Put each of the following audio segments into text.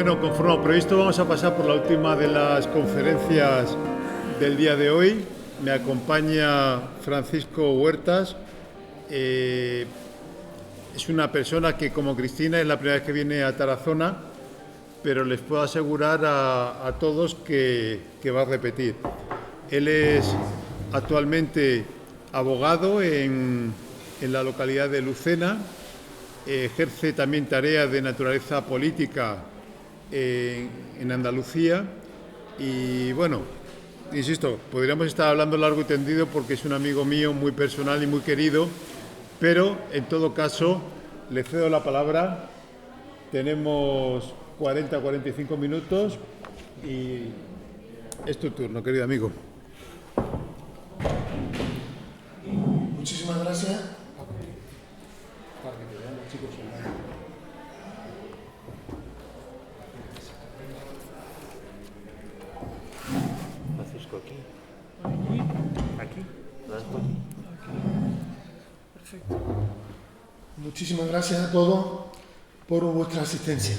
Bueno, conforme a previsto, vamos a pasar por la última de las conferencias del día de hoy. Me acompaña Francisco Huertas. Es una persona que, como Cristina, es la primera vez que viene a Tarazona, pero les puedo asegurar a todos que va a repetir. Él es actualmente abogado en la localidad de Lucena, ejerce también tareas de naturaleza política en Andalucía y, bueno, insisto, podríamos estar hablando largo y tendido porque es un amigo mío muy personal y muy querido, pero en todo caso le cedo la palabra. Tenemos 40-45 minutos y es tu turno, querido amigo. Muchísimas gracias. Francisco, aquí. Aquí. Perfecto. Muchísimas gracias a todos por vuestra asistencia.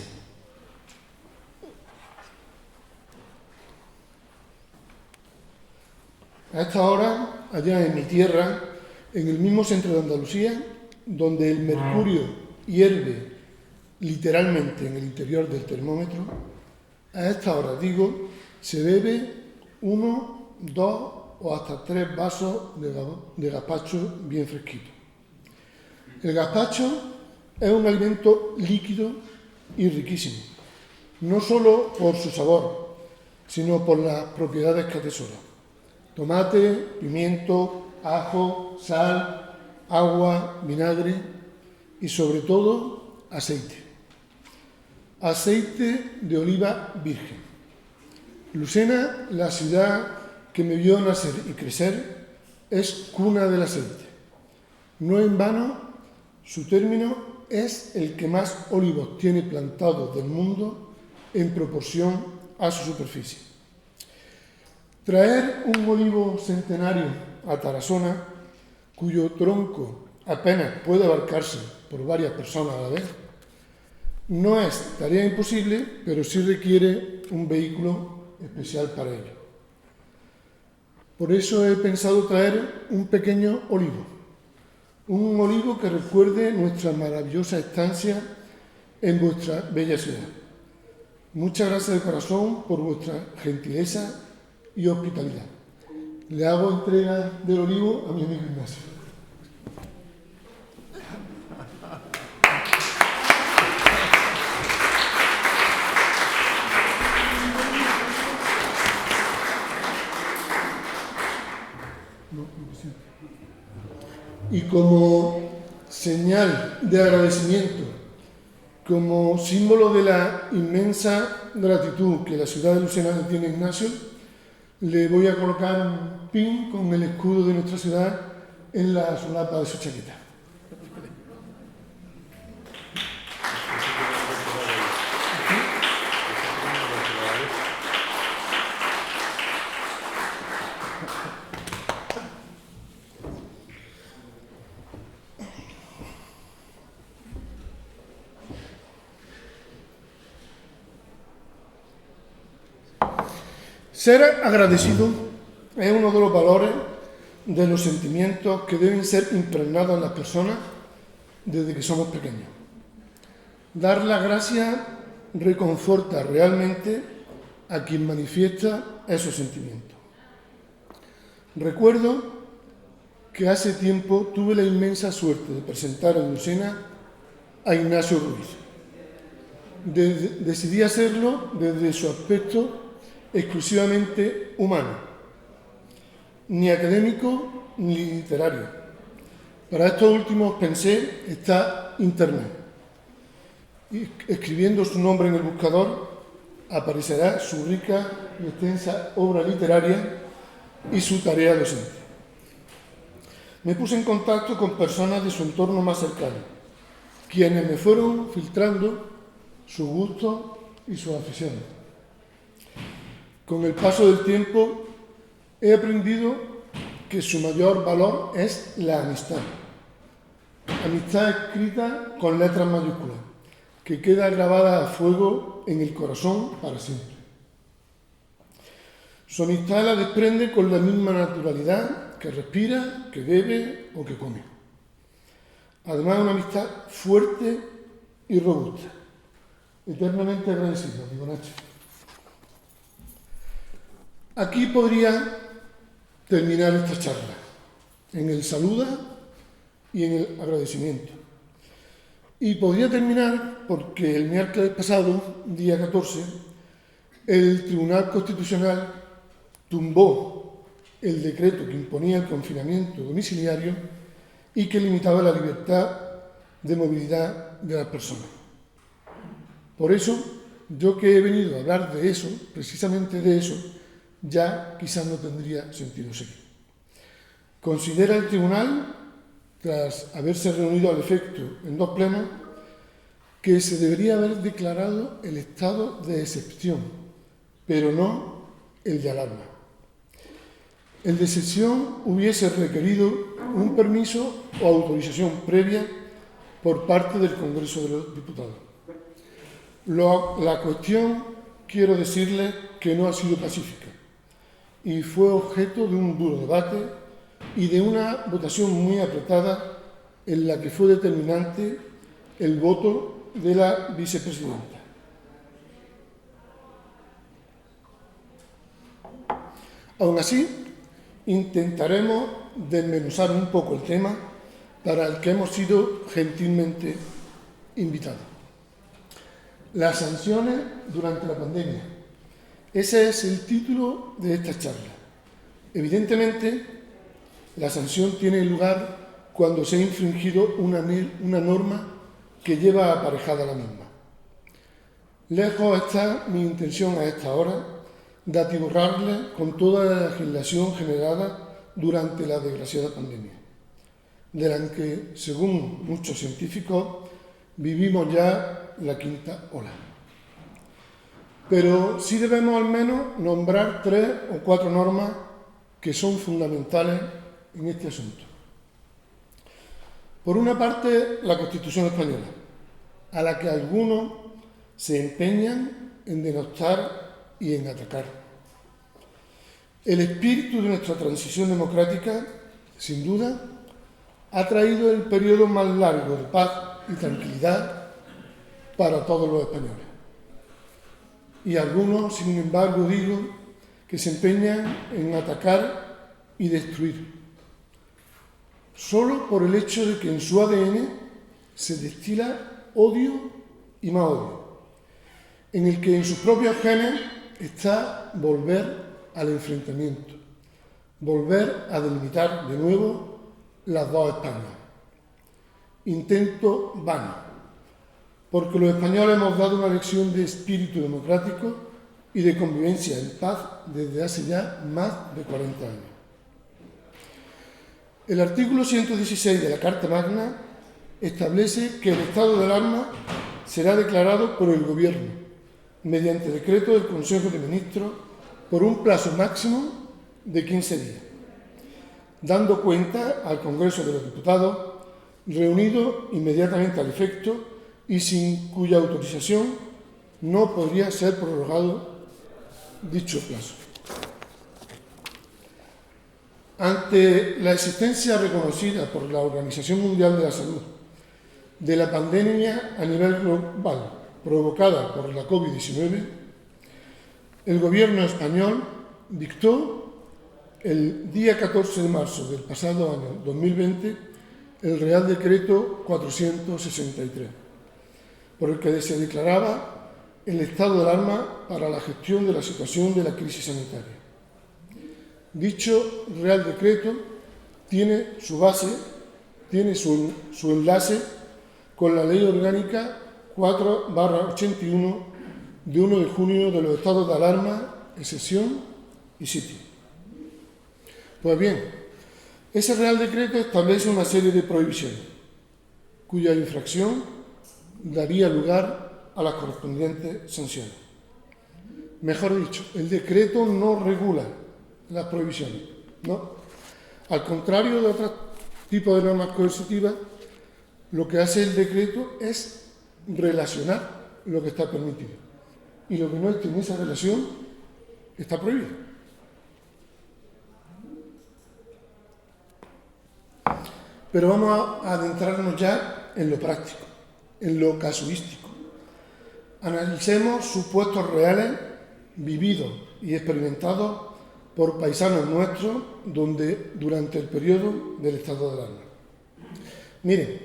A esta hora, allá en mi tierra, en el mismo centro de Andalucía, donde el mercurio hierve literalmente en el interior del termómetro, a esta hora, se bebe 1, 2 o hasta 3 vasos de gazpacho bien fresquito. El gazpacho es un alimento líquido y riquísimo, no solo por su sabor, sino por las propiedades que atesora. Tomate, pimiento, ajo, sal, agua, vinagre y, sobre todo, aceite. Aceite de oliva virgen. Lucena, la ciudad que me vio nacer y crecer, es cuna del aceite. No en vano, su término es el que más olivos tiene plantados del mundo en proporción a su superficie. Traer un olivo centenario a Tarazona, cuyo tronco apenas puede abarcarse por varias personas a la vez, no es tarea imposible, pero sí requiere un vehículo especial para ello. Por eso he pensado traer un pequeño olivo, un olivo que recuerde nuestra maravillosa estancia en vuestra bella ciudad. Muchas gracias de corazón por vuestra gentileza y hospitalidad. Le hago entrega del olivo a mi amigo Ignacio. Y como señal de agradecimiento, como símbolo de la inmensa gratitud que la ciudad de Lucena le tiene a Ignacio, le voy a colocar un pin con el escudo de nuestra ciudad en la solapa de su chaqueta. Ser agradecido es uno de los valores, de los sentimientos que deben ser impregnados en las personas desde que somos pequeños. Dar las gracias reconforta realmente a quien manifiesta esos sentimientos. Recuerdo que hace tiempo tuve la inmensa suerte de presentar en Lucena a Ignacio Ruiz. Decidí hacerlo desde su aspecto exclusivamente humano, ni académico ni literario. Para estos últimos pensé, está Internet. Y escribiendo su nombre en el buscador, aparecerá su rica y extensa obra literaria y su tarea docente. Me puse en contacto con personas de su entorno más cercano, quienes me fueron filtrando sus gustos y sus aficiones. Con el paso del tiempo he aprendido que su mayor valor es la amistad. Amistad escrita con letras mayúsculas, que queda grabada a fuego en el corazón para siempre. Su amistad la desprende con la misma naturalidad que respira, que bebe o que come. Además, una amistad fuerte y robusta, eternamente agradecida, amigo Nacho. Aquí podría terminar esta charla, en el saluda y en el agradecimiento. Y podría terminar porque el miércoles pasado, día 14, el Tribunal Constitucional tumbó el decreto que imponía el confinamiento domiciliario y que limitaba la libertad de movilidad de las personas. Por eso, yo que he venido a hablar de eso, precisamente de eso, ya quizás no tendría sentido seguir. Considera el Tribunal, tras haberse reunido al efecto en 2 plenos, que se debería haber declarado el estado de excepción, pero no el de alarma. El de excepción hubiese requerido un permiso o autorización previa por parte del Congreso de los Diputados. La cuestión, quiero decirles que no ha sido pacífica y fue objeto de un duro debate y de una votación muy apretada en la que fue determinante el voto de la vicepresidenta. Aún así, intentaremos desmenuzar un poco el tema para el que hemos sido gentilmente invitados. Las sanciones durante la pandemia. Ese es el título de esta charla. Evidentemente, la sanción tiene lugar cuando se ha infringido una norma que lleva aparejada la misma. Lejos está mi intención a esta hora de atiborrarle con toda la legislación generada durante la desgraciada pandemia, de la que, según muchos científicos, vivimos ya la 5ª ola. Pero sí debemos al menos nombrar 3 o 4 normas que son fundamentales en este asunto. Por una parte, la Constitución española, a la que algunos se empeñan en denostar y en atacar. El espíritu de nuestra transición democrática, sin duda, ha traído el periodo más largo de paz y tranquilidad para todos los españoles. Y algunos, sin embargo, digo que se empeñan en atacar y destruir, solo por el hecho de que en su ADN se destila odio y más odio, en el que en sus propios genes está volver al enfrentamiento, volver a delimitar de nuevo las 2 Españas. Intento vano, porque los españoles hemos dado una lección de espíritu democrático y de convivencia en paz desde hace ya más de 40 años. El artículo 116 de la Carta Magna establece que el estado de alarma será declarado por el Gobierno, mediante decreto del Consejo de Ministros, por un plazo máximo de 15 días, dando cuenta al Congreso de los Diputados, reunido inmediatamente al efecto y sin cuya autorización no podría ser prorrogado dicho plazo. Ante la existencia reconocida por la Organización Mundial de la Salud de la pandemia a nivel global provocada por la COVID-19, el Gobierno español dictó el día 14 de marzo del pasado año 2020 el Real Decreto 463, por el que se declaraba el estado de alarma para la gestión de la situación de la crisis sanitaria. Dicho Real Decreto tiene su base, tiene su enlace con la Ley Orgánica 4/81 de 1 de junio de los estados de alarma, excepción y sitio. Pues bien, ese Real Decreto establece una serie de prohibiciones, cuya infracción daría lugar a las correspondientes sanciones. Mejor dicho, el decreto no regula las prohibiciones, ¿no? Al contrario de otros tipos de normas coercitivas, lo que hace el decreto es relacionar lo que está permitido. Y lo que no esté en esa relación está prohibido. Pero vamos a adentrarnos ya en lo práctico, en lo casuístico. Analicemos supuestos reales, vividos y experimentados por paisanos nuestros durante el periodo del estado de alarma. Miren,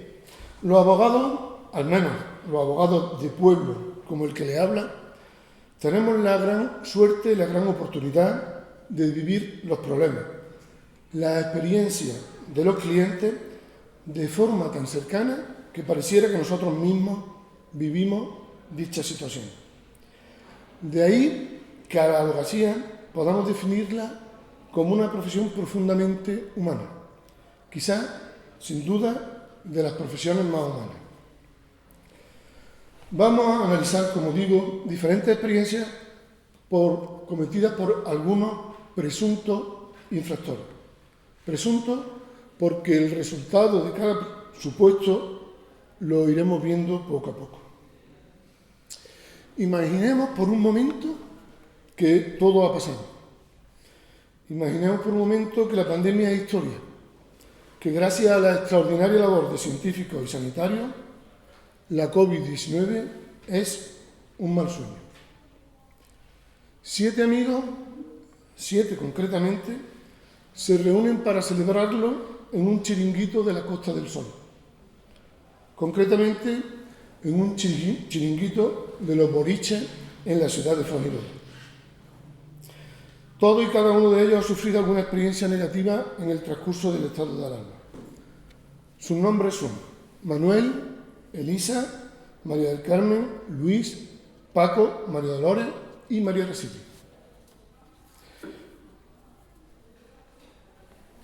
los abogados, al menos los abogados de pueblo como el que le habla, tenemos la gran suerte y la gran oportunidad de vivir los problemas, la experiencia de los clientes de forma tan cercana que pareciera que nosotros mismos vivimos dicha situación. De ahí que a la abogacía podamos definirla como una profesión profundamente humana, quizás, sin duda, de las profesiones más humanas. Vamos a analizar, como digo, diferentes experiencias cometidas por algunos presuntos infractores. Presuntos porque el resultado de cada supuesto lo iremos viendo poco a poco. Imaginemos por un momento que todo ha pasado. Imaginemos por un momento que la pandemia es historia, que gracias a la extraordinaria labor de científicos y sanitarios, la COVID-19 es un mal sueño. 7 amigos, 7 concretamente, se reúnen para celebrarlo en un chiringuito de la Costa del Sol. Concretamente, en un chiringuito de los boriches en la ciudad de Fuengirola. Todo y cada uno de ellos ha sufrido alguna experiencia negativa en el transcurso del estado de alarma. Sus nombres son Manuel, Elisa, María del Carmen, Luis, Paco, María Dolores y María Resilia.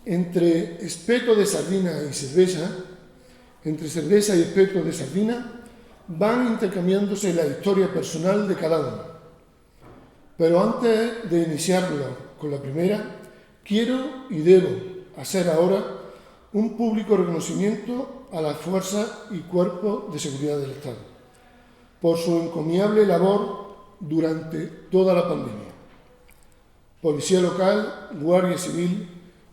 Entre espeto de sardina y cerveza, entre cerveza y espeto de sardina, van intercambiándose la historia personal de cada uno. Pero antes de iniciarlo con la primera, quiero y debo hacer ahora un público reconocimiento a las fuerzas y cuerpos de seguridad del Estado, por su encomiable labor durante toda la pandemia. Policía local, Guardia Civil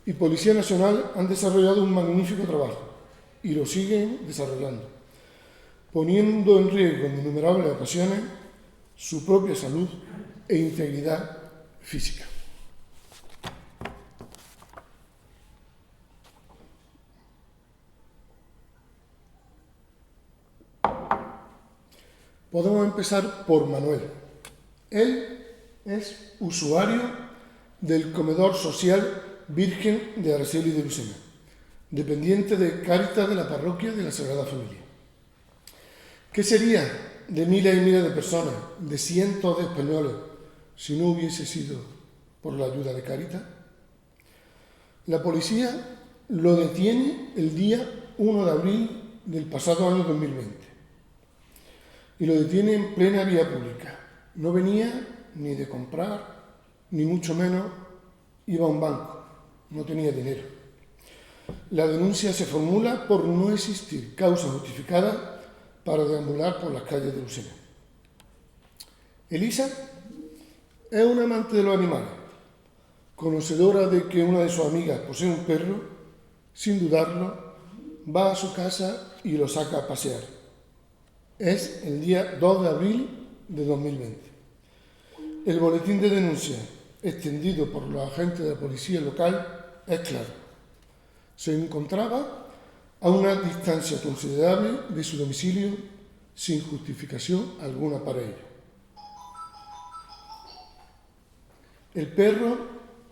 y Policía Nacional han desarrollado un magnífico trabajo y lo siguen desarrollando, poniendo en riesgo en innumerables ocasiones su propia salud e integridad física. Podemos empezar por Manuel. Él es usuario del comedor social Virgen de Araceli de Lucena, dependiente de Cáritas de la parroquia de la Sagrada Familia. ¿Qué sería de miles y miles de personas, de cientos de españoles, si no hubiese sido por la ayuda de Cáritas? La policía lo detiene el día 1 de abril del pasado año 2020 y lo detiene en plena vía pública. No venía ni de comprar, ni mucho menos iba a un banco, no tenía dinero. La denuncia se formula por no existir causa justificada para deambular por las calles de Lucena. Elisa es una amante de los animales, conocedora de que una de sus amigas posee un perro, sin dudarlo, va a su casa y lo saca a pasear. Es el día 2 de abril de 2020. El boletín de denuncia, extendido por los agentes de la policía local, es claro. Se encontraba a una distancia considerable de su domicilio sin justificación alguna para ello. El perro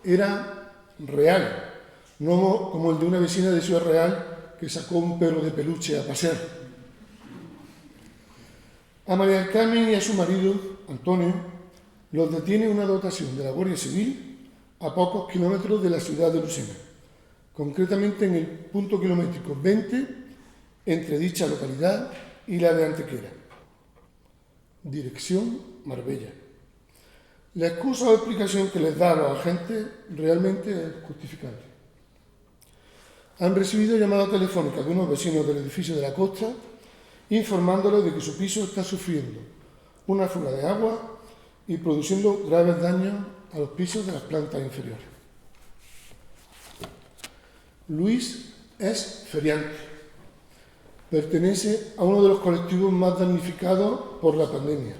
era real, no como el de una vecina de Ciudad Real que sacó un perro de peluche a pasear. A María del Carmen y a su marido, Antonio, los detiene una dotación de la Guardia Civil a pocos kilómetros de la ciudad de Lucena, concretamente en el punto kilométrico 20 entre dicha localidad y la de Antequera. Dirección Marbella. La excusa o explicación que les da a los agentes realmente es justificable. Han recibido llamadas telefónicas de unos vecinos del edificio de la Costa informándole de que su piso está sufriendo una fuga de agua y produciendo graves daños a los pisos de las plantas inferiores. Luis es feriante. Pertenece a uno de los colectivos más damnificados por la pandemia.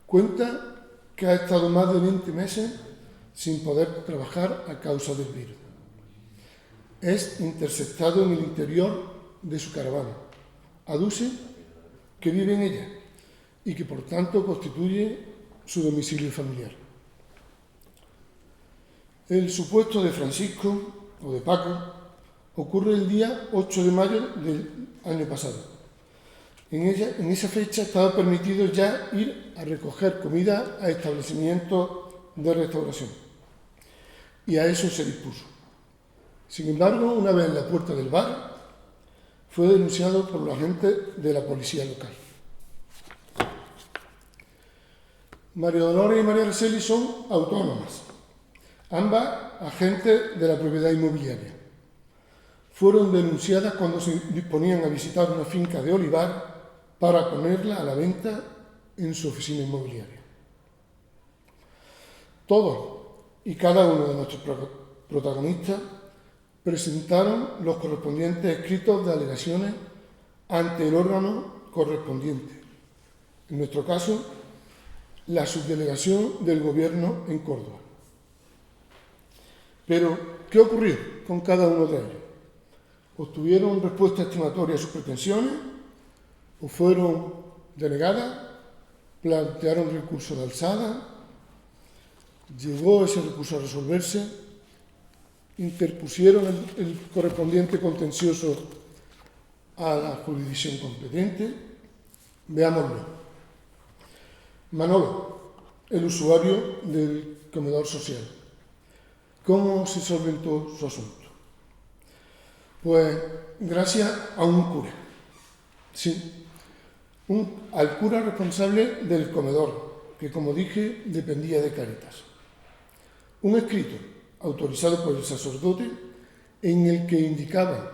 Cuenta que ha estado más de 20 meses sin poder trabajar a causa del virus. Es interceptado en el interior de su caravana. Aduce que vive en ella y que por tanto constituye su domicilio familiar. El supuesto de Francisco o de Paco ocurre el día 8 de mayo del año pasado. En esa fecha estaba permitido ya ir a recoger comida a establecimientos de restauración y a eso se dispuso. Sin embargo, una vez en la puerta del bar, fue denunciado por los agentes de la policía local. María Dolores y María Araceli son autónomas, ambas agentes de la propiedad inmobiliaria. Fueron denunciadas cuando se disponían a visitar una finca de olivar para ponerla a la venta en su oficina inmobiliaria. Todos y cada uno de nuestros protagonistas presentaron los correspondientes escritos de alegaciones ante el órgano correspondiente, en nuestro caso, la subdelegación del Gobierno en Córdoba. Pero, ¿qué ocurrió con cada uno de ellos? ¿Obtuvieron respuesta estimatoria a sus pretensiones o fueron denegadas? ¿Plantearon recurso de alzada? ¿Llegó ese recurso a resolverse? ¿Interpusieron el correspondiente contencioso a la jurisdicción competente? Veámoslo. Manolo, el usuario del comedor social. ¿Cómo se solventó su asunto? Pues gracias a un cura. Sí, al cura responsable del comedor, que como dije dependía de Cáritas. Un escrito autorizado por el sacerdote en el que indicaba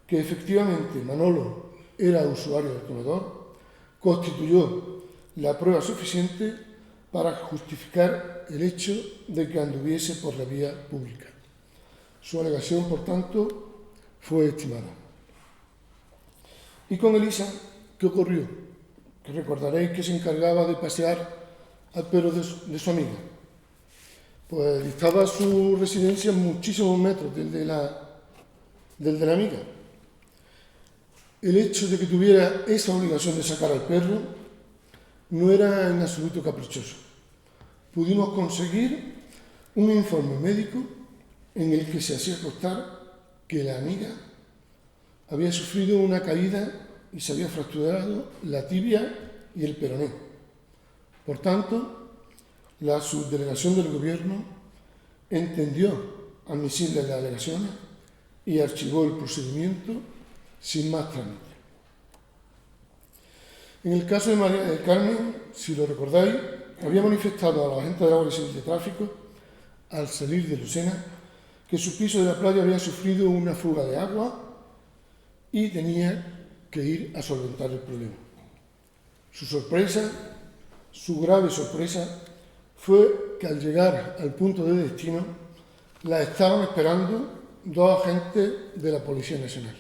que efectivamente Manolo era usuario del comedor, constituyó la prueba suficiente para justificar el hecho de que anduviese por la vía pública. Su alegación, por tanto, fue estimada. Y con Elisa, ¿qué ocurrió? Que recordaréis que se encargaba de pasear al perro de su amiga. Pues estaba su residencia a muchísimos metros del de la amiga. El hecho de que tuviera esa obligación de sacar al perro no era en absoluto caprichoso. Pudimos conseguir un informe médico en el que se hacía constar que la amiga había sufrido una caída y se había fracturado la tibia y el peroné. Por tanto, la subdelegación del Gobierno entendió admisibles las alegaciones y archivó el procedimiento sin más trámite. En el caso de María del Carmen, si lo recordáis, había manifestado a los agentes de la Guardia Civil de Tráfico, al salir de Lucena, que su piso de la playa había sufrido una fuga de agua y tenía que ir a solventar el problema. Su grave sorpresa, fue que al llegar al punto de destino, la estaban esperando dos agentes de la Policía Nacional,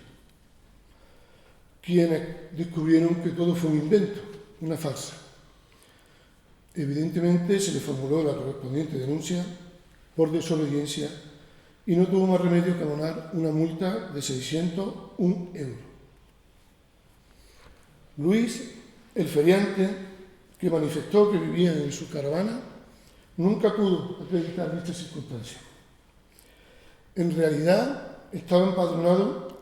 quienes descubrieron que todo fue un invento, una farsa. Evidentemente se le formuló la correspondiente denuncia por desobediencia y no tuvo más remedio que abonar una multa de 601 euros. Luis, el feriante, que manifestó que vivía en su caravana, nunca pudo acreditar dicha circunstancia. En realidad estaba empadronado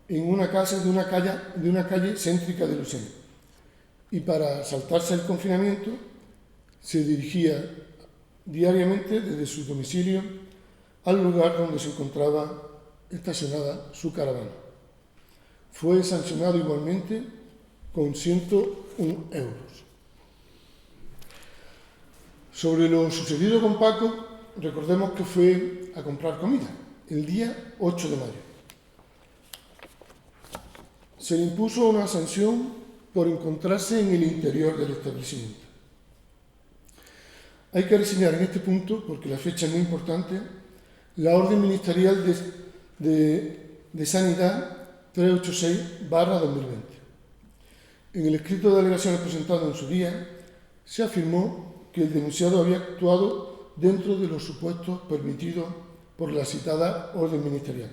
en una casa de una calle céntrica de Lucena y para saltarse el confinamiento se dirigía diariamente desde su domicilio al lugar donde se encontraba estacionada su caravana. Fue sancionado igualmente con 101 euros. Sobre lo sucedido con Paco, recordemos que fue a comprar comida el día 8 de mayo. Se le impuso una sanción por encontrarse en el interior del establecimiento. Hay que reseñar en este punto, porque la fecha es muy importante, la Orden Ministerial de Sanidad 386/2020. En el escrito de alegaciones presentado en su día, se afirmó que el denunciado había actuado dentro de los supuestos permitidos por la citada orden ministerial,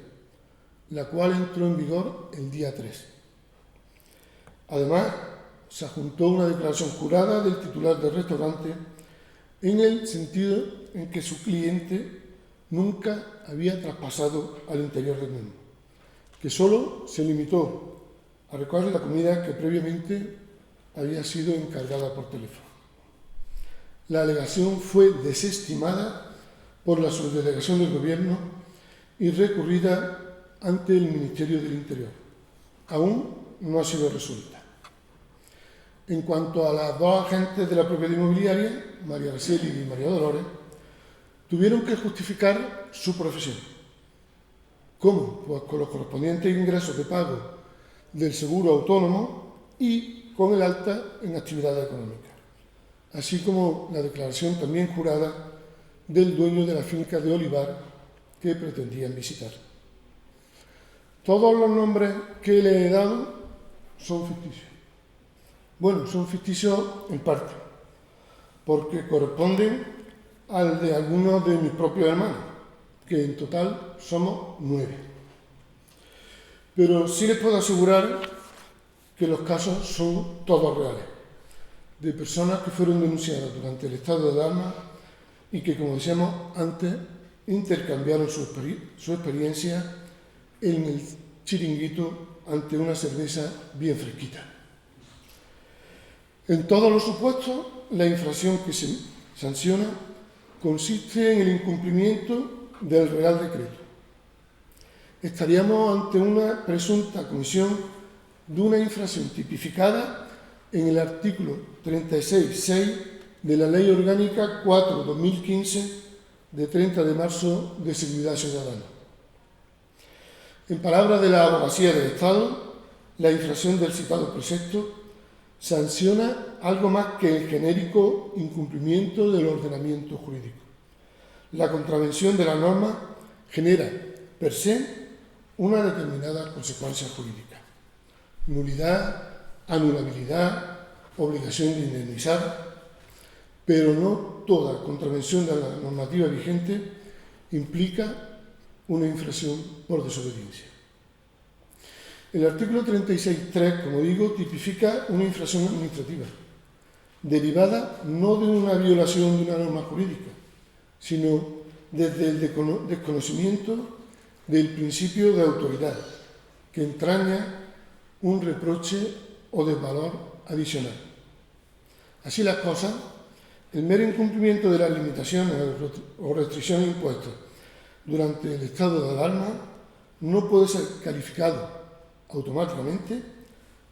la cual entró en vigor el día 3. Además, se adjuntó una declaración jurada del titular del restaurante en el sentido en que su cliente nunca había traspasado al interior del mismo, que solo se limitó a recoger la comida que previamente había sido encargada por teléfono. La alegación fue desestimada por la subdelegación del Gobierno y recurrida ante el Ministerio del Interior. Aún no ha sido resuelta. En cuanto a las dos agentes de la propiedad inmobiliaria, María Araceli y María Dolores, tuvieron que justificar su profesión. ¿Cómo? Pues con los correspondientes ingresos de pago del seguro autónomo y con el alta en actividad económica, así como la declaración también jurada del dueño de la finca de olivar que pretendían visitar. Todos los nombres que le he dado son ficticios. Bueno, son ficticios en parte, porque corresponden al de algunos de mis propios hermanos, que en total somos 9. Pero sí les puedo asegurar que los casos son todos reales, de personas que fueron denunciadas durante el estado de alarma y que, como decíamos antes, intercambiaron su experiencia en el chiringuito ante una cerveza bien fresquita. En todos los supuestos, la infracción que se sanciona consiste en el incumplimiento del Real Decreto. Estaríamos ante una presunta comisión de una infracción tipificada en el artículo 36.6 de la Ley Orgánica 4/2015 de 30 de marzo de Seguridad Ciudadana. En palabras de la Abogacía del Estado, la infracción del citado precepto sanciona algo más que el genérico incumplimiento del ordenamiento jurídico. La contravención de la norma genera, per se, una determinada consecuencia jurídica: nulidad, anulabilidad, obligación de indemnizar, pero no toda contravención de la normativa vigente implica una infracción por desobediencia. El artículo 36.3, como digo, tipifica una infracción administrativa, derivada no de una violación de una norma jurídica, sino desde el desconocimiento del principio de autoridad, que entraña un reproche o desvalor adicional. Así las cosas, el mero incumplimiento de las limitaciones o restricciones impuestas durante el estado de alarma no puede ser calificado automáticamente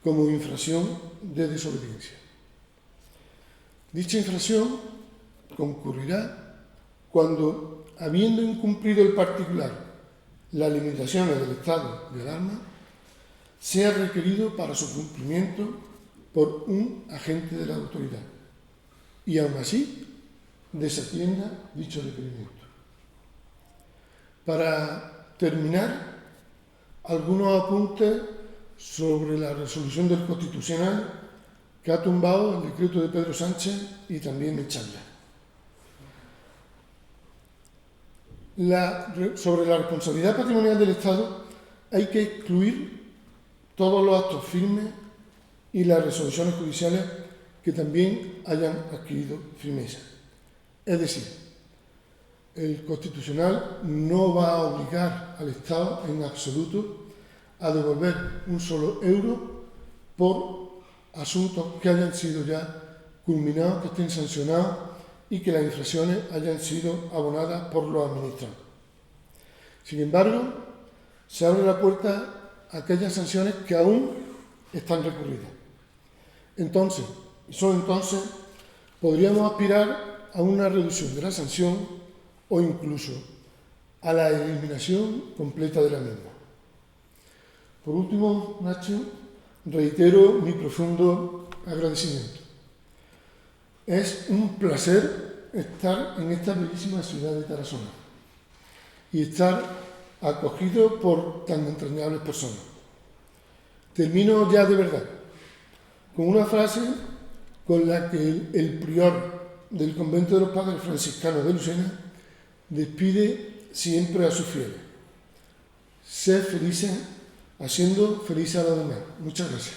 como infracción de desobediencia. Dicha infracción concurrirá cuando, habiendo incumplido el particular las limitaciones del estado de alarma, sea requerido para su cumplimiento por un agente de la autoridad y aún así desatienda dicho requerimiento. Para terminar, algunos apuntes sobre la resolución del Constitucional que ha tumbado el decreto de Pedro Sánchez y también el Chandler. Sobre la responsabilidad patrimonial del Estado hay que excluir todos los actos firmes y las resoluciones judiciales que también hayan adquirido firmeza. Es decir, el Constitucional no va a obligar al Estado en absoluto a devolver un solo euro por asuntos que hayan sido ya culminados, que estén sancionados y que las infracciones hayan sido abonadas por los administrados. Sin embargo, se abre la puerta a aquellas sanciones que aún están recurridas. Entonces, solo entonces, podríamos aspirar a una reducción de la sanción o incluso a la eliminación completa de la misma. Por último, Nacho, reitero mi profundo agradecimiento. Es un placer estar en esta bellísima ciudad de Tarazona y estar acogido por tan entrañables personas. Termino ya de verdad con una frase con la que el prior del convento de los padres franciscanos de Lucena despide siempre a sus fieles. Sed felices haciendo feliz a los demás. Muchas gracias.